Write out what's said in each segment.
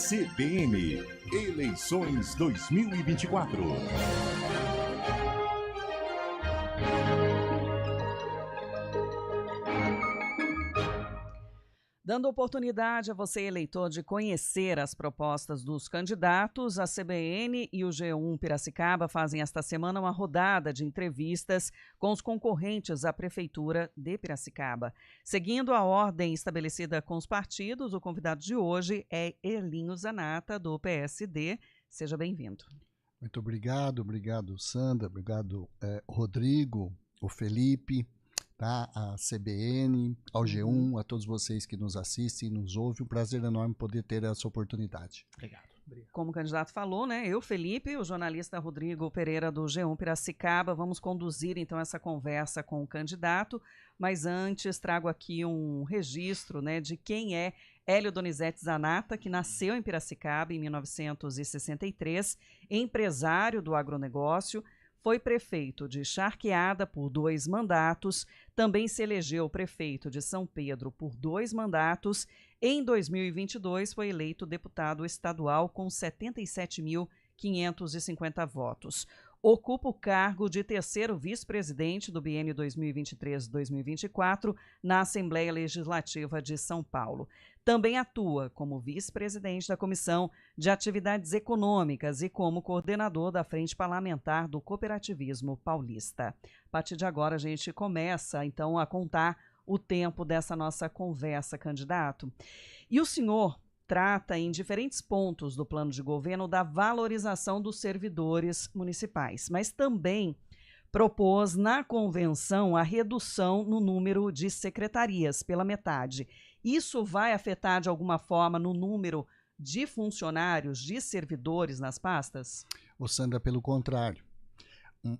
CBN, eleições 2024. Dando oportunidade a você, eleitor, de conhecer as propostas dos candidatos, a CBN e o G1 Piracicaba fazem esta semana uma rodada de entrevistas com os concorrentes à Prefeitura de Piracicaba. Seguindo a ordem estabelecida com os partidos, o convidado de hoje é Erlinho Zanata, do PSD. Seja bem-vindo. Muito obrigado Sandra, obrigado Rodrigo, o Felipe, tá? A CBN, ao G1, a todos vocês que nos assistem e nos ouvem. Um prazer enorme poder ter essa oportunidade. Obrigado. Como o candidato falou, né? Eu, Felipe, o jornalista Rodrigo Pereira do G1 Piracicaba, vamos conduzir então essa conversa com o candidato, mas antes trago aqui um registro, né, de quem é Hélio Donizete Zanata, que nasceu em Piracicaba em 1963, empresário do agronegócio. Foi prefeito de Charqueada por 2 mandatos, também se elegeu prefeito de São Pedro por 2 mandatos. Em 2022 foi eleito deputado estadual com 77.550 votos. Ocupa o cargo de terceiro vice-presidente do biênio 2023-2024 na Assembleia Legislativa de São Paulo. Também atua como vice-presidente da Comissão de Atividades Econômicas e como coordenador da Frente Parlamentar do Cooperativismo Paulista. A partir de agora, a gente começa, então, a contar o tempo dessa nossa conversa, candidato. E o senhor trata em diferentes pontos do plano de governo da valorização dos servidores municipais, mas também propôs na convenção a redução no número de secretarias pela metade. Isso vai afetar de alguma forma no número de funcionários, de servidores nas pastas? Ô Sandra, pelo contrário.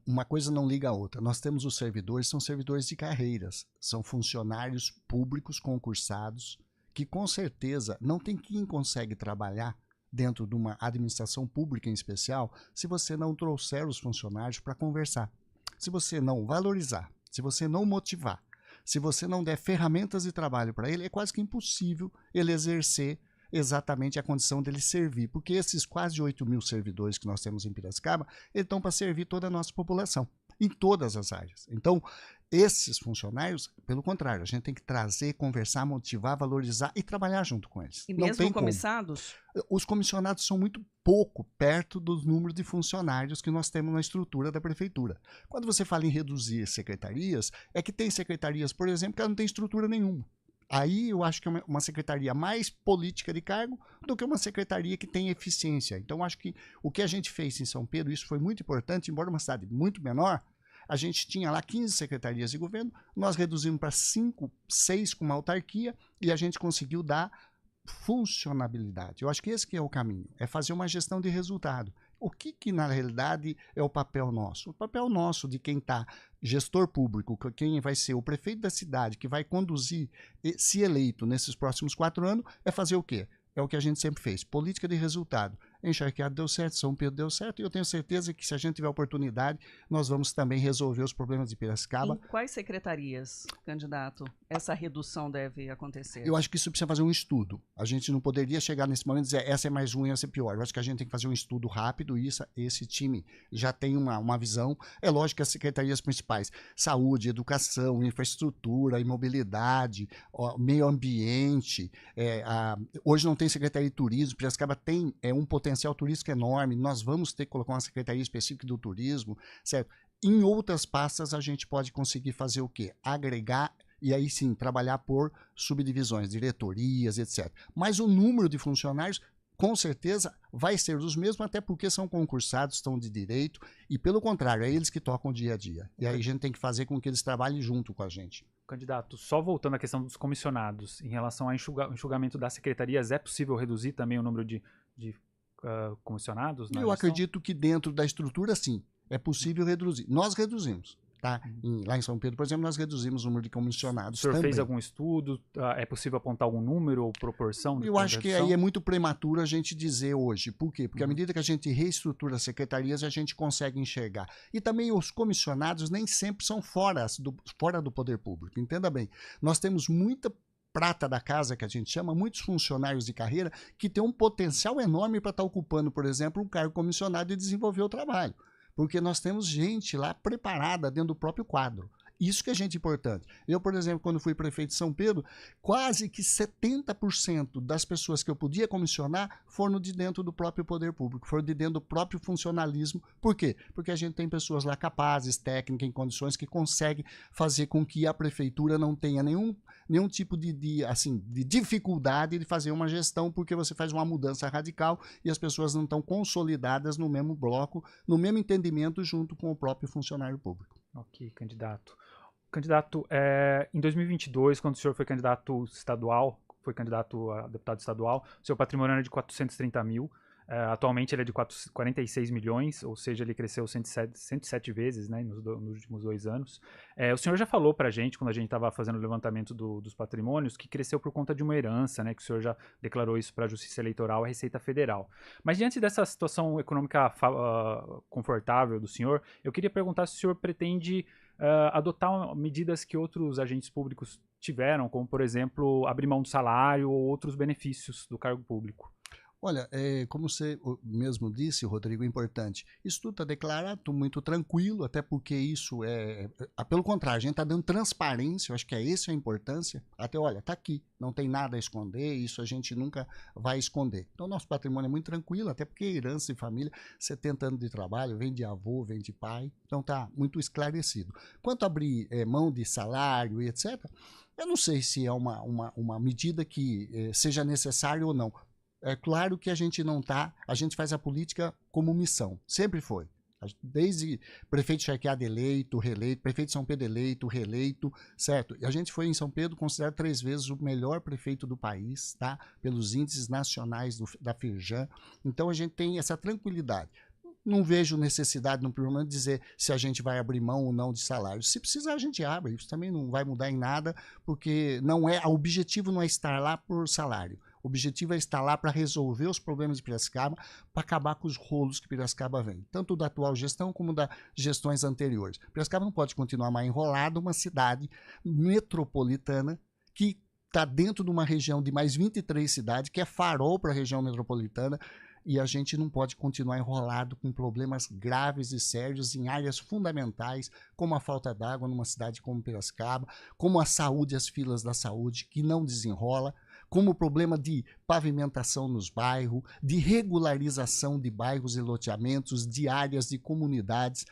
Uma coisa não liga a outra. Nós temos os servidores, são servidores de carreiras, são funcionários públicos concursados, que com certeza não tem quem consegue trabalhar dentro de uma administração pública em especial se você não trouxer os funcionários para conversar. Se você não valorizar, se você não motivar, se você não der ferramentas de trabalho para ele, é quase que impossível ele exercer exatamente a condição dele servir, porque esses quase 8.000 servidores que nós temos em Piracicaba, eles estão para servir toda a nossa população, em todas as áreas. Então, esses funcionários, pelo contrário, a gente tem que trazer, conversar, motivar, valorizar e trabalhar junto com eles. E mesmo comissados? Os comissionados são muito pouco perto dos números de funcionários que nós temos na estrutura da prefeitura. Quando você fala em reduzir secretarias, é que tem secretarias, por exemplo, que não tem estrutura nenhuma. Aí eu acho que é uma secretaria mais política de cargo do que uma secretaria que tem eficiência. Então, acho que o que a gente fez em São Pedro, isso foi muito importante, embora uma cidade muito menor, a gente tinha lá 15 secretarias de governo, nós reduzimos para 5, 6 com uma autarquia e a gente conseguiu dar funcionabilidade. Eu acho que esse que é o caminho, é fazer uma gestão de resultado. O que na realidade é o papel nosso? O papel nosso de quem está gestor público, quem vai ser o prefeito da cidade, que vai conduzir, se eleito nesses próximos 4 anos, é fazer o quê? É o que a gente sempre fez, política de resultado. Em Charqueada deu certo, São Pedro deu certo, e eu tenho certeza que se a gente tiver oportunidade, nós vamos também resolver os problemas de Piracicaba. Em quais secretarias, candidato, essa redução deve acontecer? Eu acho que isso precisa fazer um estudo. A gente não poderia chegar nesse momento e dizer essa é mais ruim, essa é pior. Eu acho que a gente tem que fazer um estudo rápido e esse time já tem uma visão. É lógico que as secretarias principais, saúde, educação, infraestrutura, imobilidade, meio ambiente, hoje não tem secretaria de turismo, Piracicaba tem um potencial turístico enorme, nós vamos ter que colocar uma secretaria específica do turismo, certo? Em outras pastas a gente pode conseguir fazer o quê? Agregar e aí sim trabalhar por subdivisões, diretorias, etc. Mas o número de funcionários com certeza vai ser os mesmos, até porque são concursados, estão de direito e pelo contrário, é eles que tocam o dia a dia. E aí a gente tem que fazer com que eles trabalhem junto com a gente. Candidato, só voltando à questão dos comissionados, em relação ao enxugamento das secretarias, é possível reduzir também o número de comissionados? Eu acredito que dentro da estrutura, sim, é possível reduzir. Nós reduzimos. Tá? Lá em São Pedro, por exemplo, nós reduzimos o número de comissionados. O senhor também fez algum estudo? É possível apontar algum número ou proporção? Eu acho que aí é muito prematuro a gente dizer hoje. Por quê? Porque à medida que a gente reestrutura as secretarias, a gente consegue enxergar. E também os comissionados nem sempre são fora do poder público. Entenda bem, nós temos muita prata da casa, que a gente chama, muitos funcionários de carreira que têm um potencial enorme para estar ocupando, por exemplo, um cargo comissionado e desenvolver o trabalho. Porque nós temos gente lá preparada dentro do próprio quadro. Isso que é gente importante. Eu, por exemplo, quando fui prefeito de São Pedro, quase que 70% das pessoas que eu podia comissionar foram de dentro do próprio poder público, foram de dentro do próprio funcionalismo. Por quê? Porque a gente tem pessoas lá capazes, técnicas, em condições que conseguem fazer com que a prefeitura não tenha nenhum tipo de dificuldade de fazer uma gestão, porque você faz uma mudança radical e as pessoas não estão consolidadas no mesmo bloco, no mesmo entendimento junto com o próprio funcionário público. Ok, candidato. Candidato, em 2022, quando o senhor foi candidato a deputado estadual, o seu patrimônio era de 430 mil. Atualmente ele é de 46 milhões, ou seja, ele cresceu 107 vezes, né, nos últimos 2 anos. O senhor já falou pra gente, quando a gente estava fazendo o levantamento dos patrimônios, que cresceu por conta de uma herança, né, que o senhor já declarou isso para a Justiça Eleitoral e Receita Federal. Mas diante dessa situação econômica confortável do senhor, eu queria perguntar se o senhor pretende adotar medidas que outros agentes públicos tiveram, como, por exemplo, abrir mão do salário ou outros benefícios do cargo público. Olha, como você mesmo disse, Rodrigo, é importante. Isso tudo está declarado, estou muito tranquilo, até porque isso pelo contrário, a gente está dando transparência, eu acho que essa a importância. Até, olha, está aqui, não tem nada a esconder, isso a gente nunca vai esconder. Então, nosso patrimônio é muito tranquilo, até porque herança de família, 70 anos de trabalho, vem de avô, vem de pai, então está muito esclarecido. Quanto a abrir mão de salário e etc., eu não sei se é uma medida que seja necessária ou não. É claro que a gente faz a política como missão, sempre foi. Desde prefeito Charqueado eleito, reeleito, prefeito de São Pedro eleito, reeleito, certo? E a gente foi em São Pedro considerado 3 vezes o melhor prefeito do país, tá? Pelos índices nacionais da Firjan. Então a gente tem essa tranquilidade. Não vejo necessidade no primeiro momento de dizer se a gente vai abrir mão ou não de salário. Se precisar, a gente abre. Isso também não vai mudar em nada, porque o objetivo não é estar lá por salário. O objetivo é estar lá para resolver os problemas de Piracicaba, para acabar com os rolos que Piracicaba vem, tanto da atual gestão como das gestões anteriores. Piracicaba não pode continuar mais enrolado, uma cidade metropolitana que está dentro de uma região de mais 23 cidades, que é farol para a região metropolitana, e a gente não pode continuar enrolado com problemas graves e sérios em áreas fundamentais, como a falta d'água numa cidade como Piracicaba, como a saúde, as filas da saúde, que não desenrola, como o problema de pavimentação nos bairros, de regularização de bairros e loteamentos, de áreas de comunidades.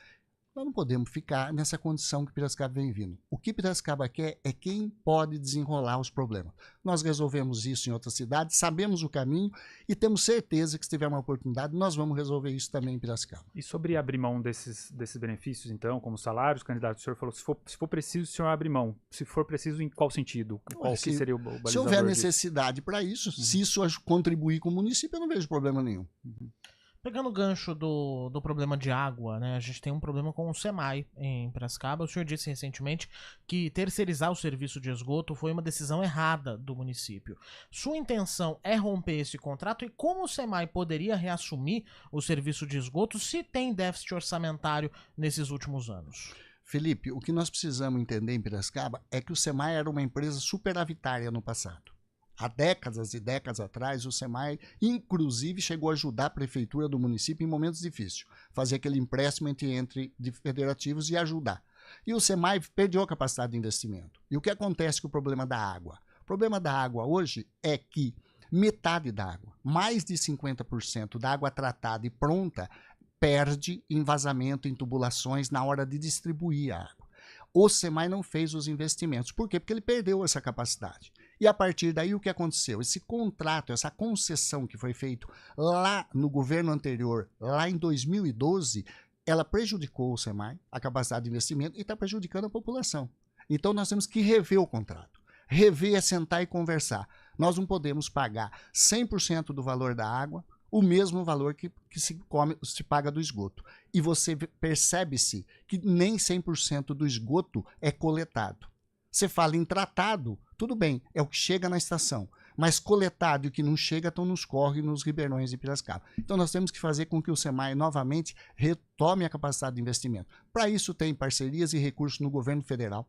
Nós não podemos ficar nessa condição que Piracicaba vem vindo. O que Piracicaba quer é quem pode desenrolar os problemas. Nós resolvemos isso em outras cidades, sabemos o caminho e temos certeza que se tiver uma oportunidade, nós vamos resolver isso também em Piracicaba. E sobre abrir mão desses benefícios, então, como salários, candidato, o senhor falou, se for preciso, o senhor abre mão. Se for preciso, em qual sentido? Qual que seria o balizador? Se houver necessidade para isso, se isso contribuir com o município, eu não vejo problema nenhum. Pegando o gancho do problema de água, né? A gente tem um problema com o SEMAI em Piracicaba. O senhor disse recentemente que terceirizar o serviço de esgoto foi uma decisão errada do município. Sua intenção é romper esse contrato e como o SEMAI poderia reassumir o serviço de esgoto se tem déficit orçamentário nesses últimos anos? Felipe, o que nós precisamos entender em Piracicaba é que o SEMAI era uma empresa superavitária no passado. Há décadas e décadas atrás, o SEMAI, inclusive, chegou a ajudar a prefeitura do município em momentos difíceis. Fazer aquele empréstimo entre federativos e ajudar. E o SEMAI perdeu a capacidade de investimento. E o que acontece com o problema da água? O problema da água hoje é que metade da água, mais de 50% da água tratada e pronta, perde em vazamento, em tubulações na hora de distribuir a água. O SEMAI não fez os investimentos. Por quê? Porque ele perdeu essa capacidade. E a partir daí o que aconteceu? Esse contrato, essa concessão que foi feita lá no governo anterior, lá em 2012, ela prejudicou o SEMAI, a capacidade de investimento, e está prejudicando a população. Então nós temos que rever o contrato. Rever é sentar e conversar. Nós não podemos pagar 100% do valor da água, o mesmo valor que se paga do esgoto. E você percebe-se que nem 100% do esgoto é coletado. Você fala em tratado, tudo bem, é o que chega na estação. Mas coletado e o que não chega estão nos córregos e nos ribeirões de Piracicaba. Então nós temos que fazer com que o SEMAI novamente retome a capacidade de investimento. Para isso tem parcerias e recursos no governo federal.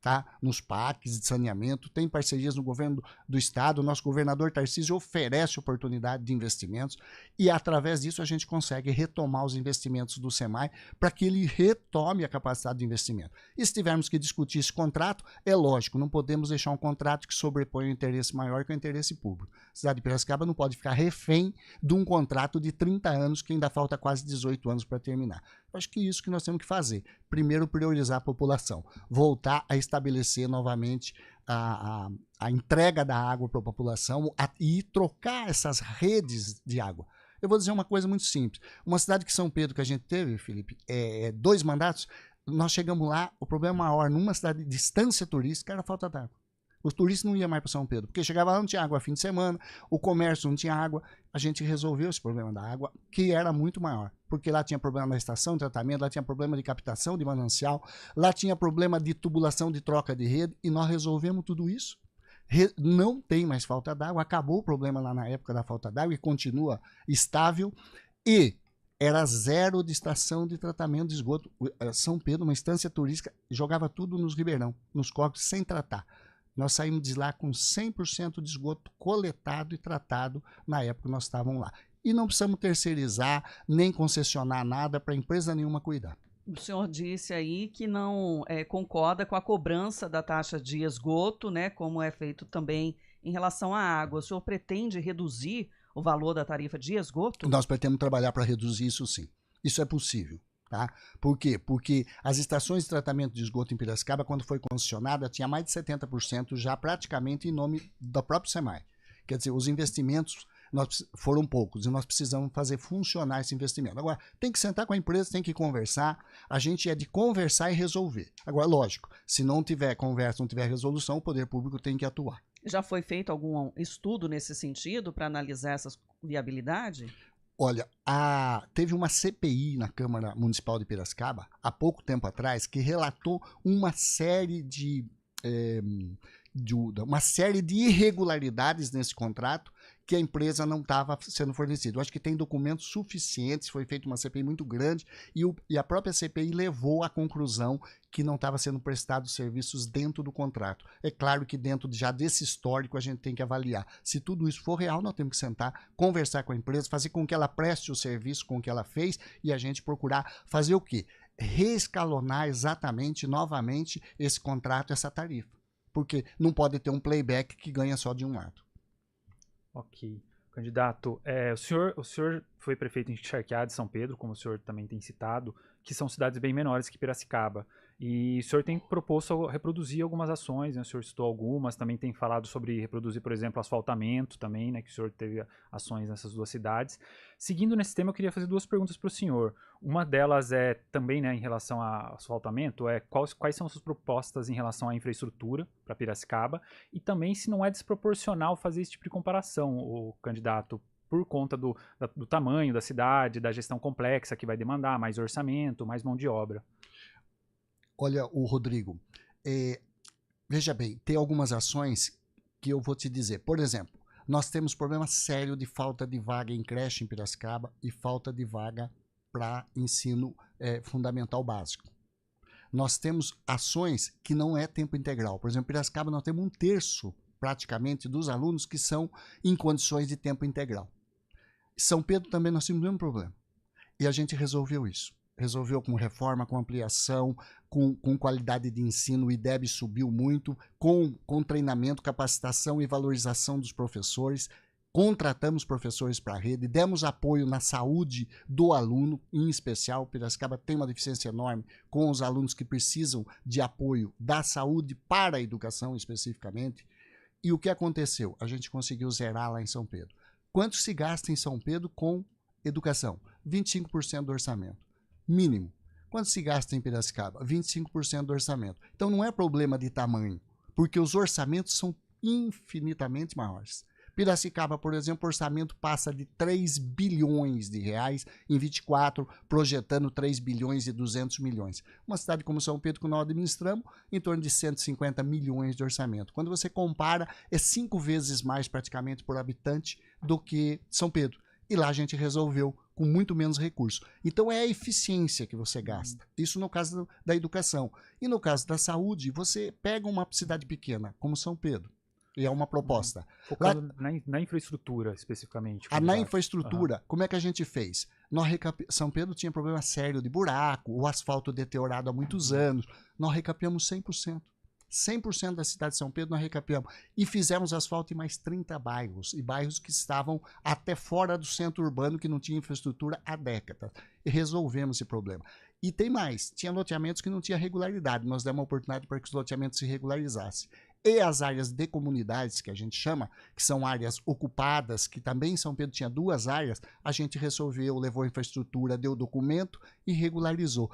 tá? Nos parques de saneamento, tem parcerias no governo do estado, o nosso governador Tarcísio oferece oportunidade de investimentos e através disso a gente consegue retomar os investimentos do SEMAI para que ele retome a capacidade de investimento. E se tivermos que discutir esse contrato, é lógico, não podemos deixar um contrato que sobrepõe o interesse maior que o interesse público. A cidade de Piracicaba não pode ficar refém de um contrato de 30 anos que ainda falta quase 18 anos para terminar. Eu acho que é isso que nós temos que fazer. Primeiro, priorizar a população, voltar a estabelecer novamente a entrega da água para a população e trocar essas redes de água. Eu vou dizer uma coisa muito simples. Uma cidade que São Pedro que a gente teve, Felipe, 2 mandatos, nós chegamos lá, o problema maior numa cidade de distância turística era a falta d'água. Os turistas não iam mais para São Pedro, porque chegava lá, não tinha água fim de semana, o comércio não tinha água. A gente resolveu esse problema da água, que era muito maior, porque lá tinha problema da estação de tratamento, lá tinha problema de captação de manancial, lá tinha problema de tubulação de troca de rede, e nós resolvemos tudo isso. Não tem mais falta d'água, acabou o problema lá na época da falta d'água e continua estável, e era zero de estação de tratamento de esgoto. São Pedro, uma instância turística, jogava tudo nos ribeirão, nos córregos, sem tratar. Nós saímos de lá com 100% de esgoto coletado e tratado na época que nós estávamos lá. E não precisamos terceirizar, nem concessionar nada para empresa nenhuma cuidar. O senhor disse aí que não concorda com a cobrança da taxa de esgoto, né, como é feito também em relação à água. O senhor pretende reduzir o valor da tarifa de esgoto? Nós pretendemos trabalhar para reduzir isso, sim. Isso é possível. Tá? Por quê? Porque as estações de tratamento de esgoto em Piracicaba, quando foi concessionada, tinha mais de 70% já praticamente em nome do próprio SEMAI. Quer dizer, os investimentos foram poucos e nós precisamos fazer funcionar esse investimento. Agora, tem que sentar com a empresa, tem que conversar. A gente é de conversar e resolver. Agora, lógico, se não tiver conversa, não tiver resolução, o poder público tem que atuar. Já foi feito algum estudo nesse sentido para analisar essa viabilidade? Olha, teve uma CPI na Câmara Municipal de Piracicaba, há pouco tempo atrás, que relatou uma série de irregularidades nesse contrato que a empresa não estava sendo fornecida. Eu acho que tem documentos suficientes, foi feita uma CPI muito grande e a própria CPI levou à conclusão que não estava sendo prestados serviços dentro do contrato. É claro que dentro já desse histórico a gente tem que avaliar. Se tudo isso for real, nós temos que sentar, conversar com a empresa, fazer com que ela preste o serviço com que ela fez e a gente procurar fazer o quê? Reescalonar exatamente, novamente, esse contrato, essa tarifa. Porque não pode ter um playback que ganha só de um lado. Ok. Candidato, o senhor foi prefeito encharqueado de São Pedro, como o senhor também tem citado, que são cidades bem menores que Piracicaba. E o senhor tem proposto reproduzir algumas ações, né? O senhor citou algumas, também tem falado sobre reproduzir, por exemplo, asfaltamento também, né? Que o senhor teve ações nessas 2 cidades. Seguindo nesse tema, eu queria fazer 2 perguntas para o senhor. Uma delas é também, né, em relação a asfaltamento, quais são as suas propostas em relação à infraestrutura para Piracicaba e também se não é desproporcional fazer esse tipo de comparação, o candidato, por conta do tamanho da cidade, da gestão complexa que vai demandar mais orçamento, mais mão de obra. Olha, Rodrigo, veja bem, tem algumas ações que eu vou te dizer. Por exemplo, nós temos problema sério de falta de vaga em creche em Piracicaba e falta de vaga para ensino fundamental básico. Nós temos ações que não é tempo integral. Por exemplo, em Piracicaba nós temos 1/3 praticamente dos alunos que são em condições de tempo integral. Em São Pedro também nós temos o mesmo problema. E a gente resolveu isso. Resolveu com reforma, com ampliação, com qualidade de ensino. O IDEB subiu muito, com treinamento, capacitação e valorização dos professores. Contratamos professores para a rede, demos apoio na saúde do aluno, em especial. Piracicaba tem uma deficiência enorme com os alunos que precisam de apoio da saúde para a educação especificamente. E o que aconteceu? A gente conseguiu zerar lá em São Pedro. Quanto se gasta em São Pedro com educação? 25% do orçamento, mínimo. Quanto se gasta em Piracicaba? 25% do orçamento. Então não é problema de tamanho, porque os orçamentos são infinitamente maiores. Piracicaba, por exemplo, o orçamento passa de 3 bilhões de reais em 24, projetando 3 bilhões e 200 milhões. Uma cidade como São Pedro, que nós administramos, em torno de 150 milhões de orçamento. Quando você compara, é 5 vezes mais praticamente por habitante do que São Pedro. E lá a gente resolveu com muito menos recurso. Então é a eficiência que você gasta. Isso no caso da educação. E no caso da saúde, você pega uma cidade pequena, como São Pedro, e é uma proposta. Focando na infraestrutura, especificamente. Na infraestrutura, como é que a gente fez? São Pedro tinha problema sério de buraco, o asfalto deteriorado há muitos anos. Nós recapeamos 100%. 100% da cidade de São Pedro nós recapeamos. E fizemos asfalto em mais 30 bairros. E bairros que estavam até fora do centro urbano, que não tinha infraestrutura há décadas. E resolvemos esse problema. E tem mais. Tinha loteamentos que não tinha regularidade. Nós demos uma oportunidade para que os loteamentos se regularizassem. E as áreas de comunidades, que a gente chama, que são áreas ocupadas, que também em São Pedro tinha 2 áreas, a gente resolveu, levou a infraestrutura, deu documento e regularizou.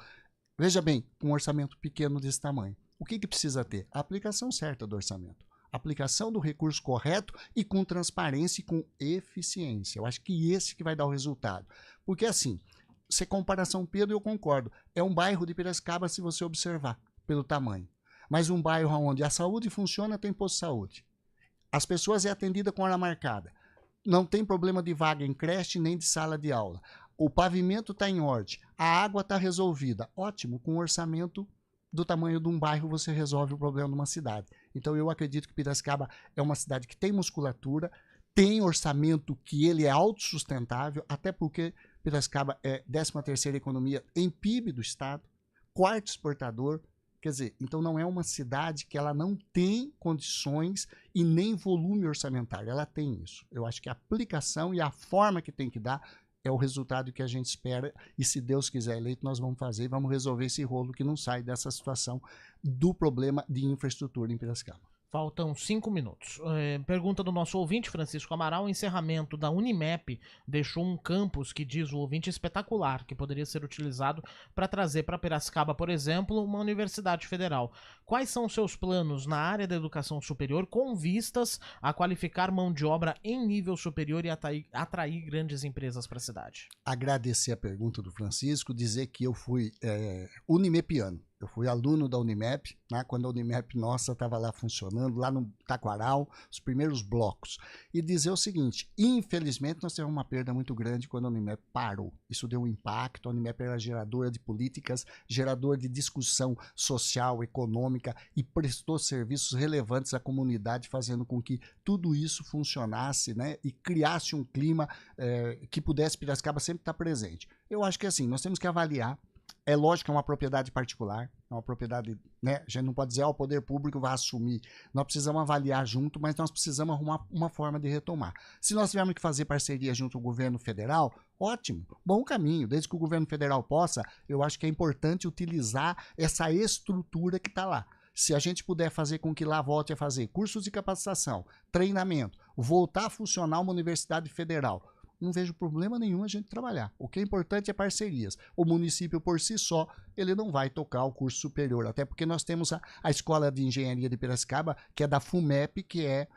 Veja bem, um orçamento pequeno desse tamanho. O que precisa ter? A aplicação certa do orçamento. A aplicação do recurso correto e com transparência e com eficiência. Eu acho que esse que vai dar o resultado. Porque assim, você compara São Pedro, eu concordo, é um bairro de Piracicaba se você observar pelo tamanho. Mas um bairro onde a saúde funciona, tem posto de saúde. As pessoas é atendida com hora marcada. Não tem problema de vaga em creche nem de sala de aula. O pavimento está em ordem. A água está resolvida. Ótimo, com um orçamento do tamanho de um bairro você resolve o problema de uma cidade. Então eu acredito que Piracicaba é uma cidade que tem musculatura, tem orçamento que ele é autossustentável, até porque Piracicaba é 13ª economia em PIB do estado, 4º exportador. Quer dizer, então não é uma cidade que ela não tem condições e nem volume orçamentário. Ela tem isso. Eu acho que a aplicação e a forma que tem que dar é o resultado que a gente espera. E se Deus quiser eleito, nós vamos fazer e vamos resolver esse rolo que não sai dessa situação do problema de infraestrutura em Piracicaba. Faltam 5 minutos. Pergunta do nosso ouvinte, Francisco Amaral. O encerramento da Unimep deixou um campus que, diz o ouvinte, espetacular, que poderia ser utilizado para trazer para Piracicaba, por exemplo, uma universidade federal. Quais são os seus planos na área da educação superior com vistas a qualificar mão de obra em nível superior e atrair grandes empresas para a cidade? Agradecer a pergunta do Francisco, dizer que eu fui unimepiano. Eu fui aluno da Unimep, né, quando a Unimep nossa estava lá funcionando, lá no Taquaral, os primeiros blocos. E dizer o seguinte, infelizmente nós tivemos uma perda muito grande quando a Unimep parou. Isso deu um impacto, a Unimep era geradora de políticas, gerador de discussão social, econômica e prestou serviços relevantes à comunidade, fazendo com que tudo isso funcionasse, né, e criasse um clima que pudesse Piracicaba sempre estar presente. Eu acho que assim, nós temos que avaliar. É lógico que é uma propriedade particular, é uma propriedade, né? A gente não pode dizer, o poder público vai assumir. Nós precisamos avaliar junto, mas nós precisamos arrumar uma forma de retomar. Se nós tivermos que fazer parceria junto ao governo federal, ótimo, bom caminho. Desde que o governo federal possa, eu acho que é importante utilizar essa estrutura que está lá. Se a gente puder fazer com que lá volte a fazer cursos de capacitação, treinamento, voltar a funcionar uma universidade federal, não vejo problema nenhum a gente trabalhar. O que é importante é parcerias. O município por si só, ele não vai tocar o curso superior, até porque nós temos a Escola de Engenharia de Piracicaba, que é da FUMEP, que é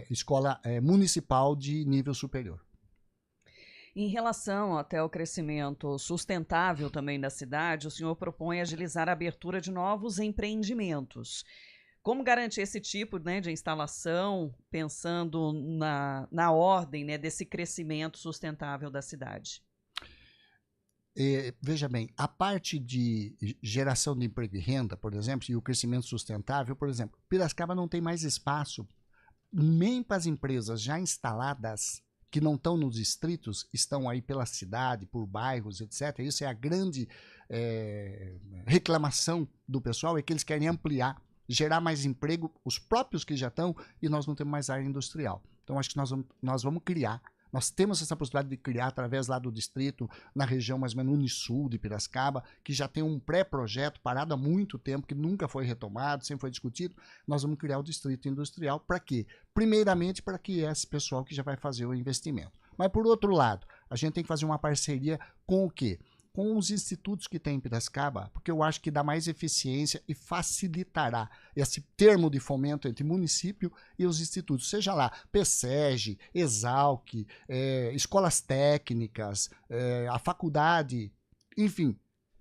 escola municipal de nível superior. Em relação até ao crescimento sustentável também da cidade, o senhor propõe agilizar a abertura de novos empreendimentos. Como garantir esse tipo, né, de instalação, pensando na ordem, né, desse crescimento sustentável da cidade? Veja bem, a parte de geração de emprego e renda, por exemplo, e o crescimento sustentável, por exemplo, Piracicaba não tem mais espaço, nem para as empresas já instaladas, que não estão nos distritos, estão aí pela cidade, por bairros, etc. Isso é a grande reclamação do pessoal, é que eles querem ampliar, gerar mais emprego, os próprios que já estão, e nós não temos mais área industrial. Então, acho que nós vamos criar. Nós temos essa possibilidade de criar através lá do distrito, na região mais ou menos unisul de Piracicaba, que já tem um pré-projeto parado há muito tempo, que nunca foi retomado, sempre foi discutido. Nós vamos criar o distrito industrial para quê? Primeiramente, para que esse pessoal que já vai fazer o investimento. Mas, por outro lado, a gente tem que fazer uma parceria com o quê? Com os institutos que tem em Piracicaba, porque eu acho que dá mais eficiência e facilitará esse termo de fomento entre município e os institutos, seja lá PSEG, Exalc, escolas técnicas, a faculdade, enfim,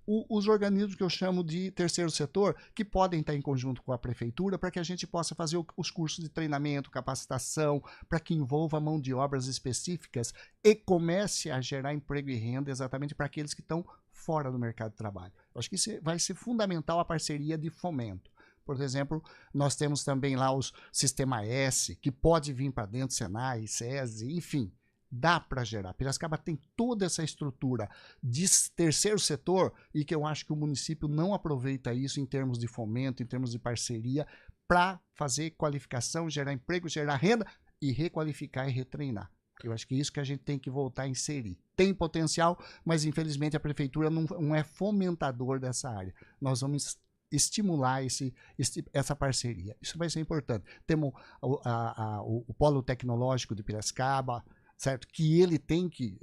os organismos que eu chamo de terceiro setor, que podem estar em conjunto com a prefeitura para que a gente possa fazer os cursos de treinamento, capacitação, para que envolva mão de obras específicas e comece a gerar emprego e renda exatamente para aqueles que estão fora do mercado de trabalho. Eu acho que isso vai ser fundamental a parceria de fomento. Por exemplo, nós temos também lá os Sistema S, que pode vir para dentro, Senai, SESI, enfim. Dá para gerar. Piracicaba tem toda essa estrutura de terceiro setor e que eu acho que o município não aproveita isso em termos de fomento, em termos de parceria, para fazer qualificação, gerar emprego, gerar renda e requalificar e retreinar. Eu acho que é isso que a gente tem que voltar a inserir. Tem potencial, mas infelizmente a prefeitura não é fomentador dessa área. Nós vamos estimular essa parceria. Isso vai ser importante. Temos o Polo Tecnológico de Piracicaba, certo? Que ele tem que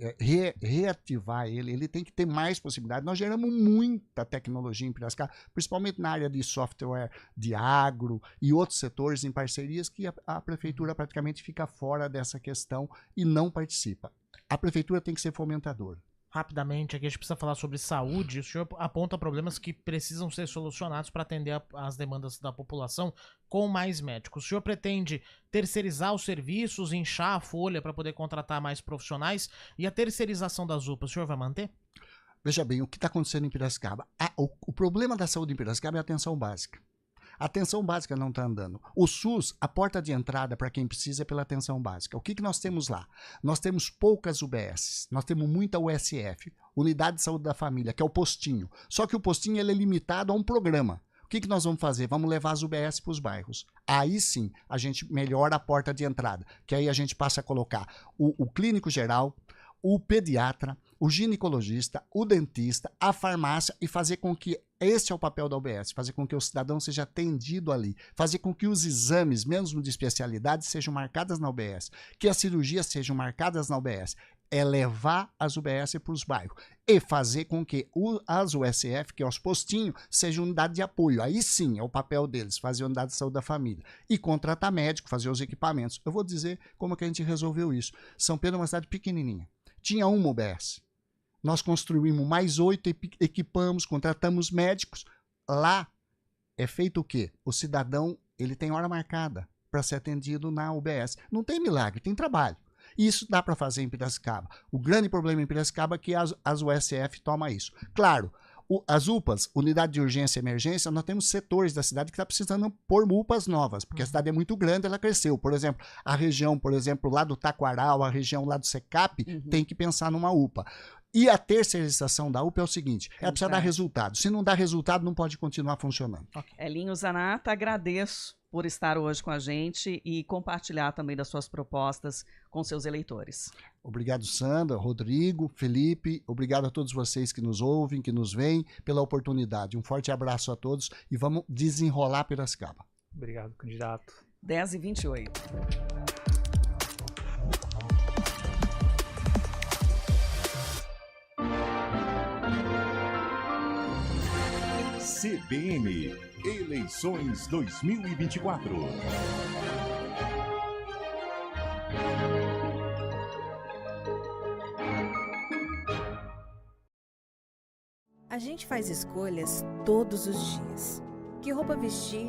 reativar ele tem que ter mais possibilidades. Nós geramos muita tecnologia em Piracicaba, principalmente na área de software, de agro e outros setores em parcerias que a prefeitura praticamente fica fora dessa questão e não participa. A prefeitura tem que ser fomentadora. Rapidamente, aqui a gente precisa falar sobre saúde. O senhor aponta problemas que precisam ser solucionados para atender as demandas da população com mais médicos. O senhor pretende terceirizar os serviços, inchar a folha para poder contratar mais profissionais? E a terceirização das UPAs, o senhor vai manter? Veja bem, o que está acontecendo em Piracicaba? O problema da saúde em Piracicaba é a atenção básica. A atenção básica não está andando. O SUS, a porta de entrada para quem precisa é pela atenção básica. O que nós temos lá? Nós temos poucas UBS, nós temos muita USF, Unidade de Saúde da Família, que é o postinho. Só que o postinho ele é limitado a um programa. O que nós vamos fazer? Vamos levar as UBS para os bairros. Aí sim, a gente melhora a porta de entrada, que aí a gente passa a colocar o clínico geral, o pediatra, o ginecologista, o dentista, a farmácia e fazer com que esse é o papel da UBS, fazer com que o cidadão seja atendido ali, fazer com que os exames, mesmo de especialidade, sejam marcados na UBS, que as cirurgias sejam marcadas na UBS, é levar as UBS para os bairros e fazer com que as USF, que é os postinhos, sejam unidade de apoio. Aí sim é o papel deles, fazer a unidade de saúde da família e contratar médico, fazer os equipamentos. Eu vou dizer como que a gente resolveu isso. São Pedro é uma cidade pequenininha, tinha uma UBS. Nós construímos mais 8, equipamos, contratamos médicos. Lá é feito o quê? O cidadão ele tem hora marcada para ser atendido na UBS. Não tem milagre, tem trabalho. Isso dá para fazer em Piracicaba. O grande problema em Piracicaba é que as USF tomam isso. Claro, as UPAs, Unidade de Urgência e Emergência, nós temos setores da cidade que está precisando pôr UPAs novas, porque a cidade é muito grande, ela cresceu. Por exemplo, a região, lá do Taquaral, a região lá do Secap, tem que pensar numa UPA. E a terceirização da UPA é o seguinte, ela precisa dar resultado. Se não dá resultado, não pode continuar funcionando. Elinho Zanata, agradeço por estar hoje com a gente e compartilhar também das suas propostas com seus eleitores. Obrigado, Sandra, Rodrigo, Felipe, obrigado a todos vocês que nos ouvem, que nos veem, pela oportunidade. Um forte abraço a todos e vamos desenrolar Piracicaba. Obrigado, candidato. 10h28. CBN, eleições 2024. A gente faz escolhas todos os dias. Que roupa vestir?